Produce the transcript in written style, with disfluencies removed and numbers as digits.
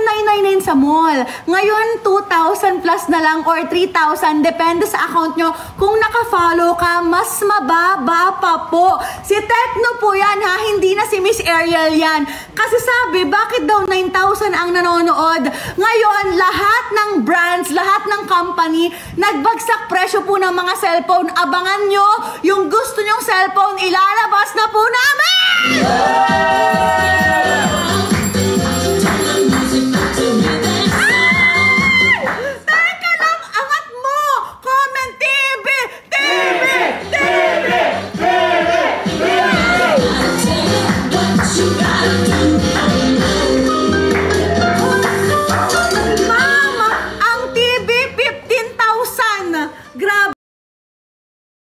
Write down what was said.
999 sa mall. Ngayon, 2,000 plus na lang or 3,000. Depende sa account nyo. Kung naka-follow ka, mas mababa pa po. Si Tecno po yan ha, hindi na si Miss Ariel yan. Kasi sabi, bakit daw 9,000 ang nanonood? Ngayon, lahat ng brands, lahat ng company, nagbagsak presyo po ng mga cellphone. Abangan nyo, yung gusto nyong cellphone, ilalabas na po namin! Teka lang, angat mo! Comment TV! TV! TV! TV! Mama, ang TV 15,000! Grabe!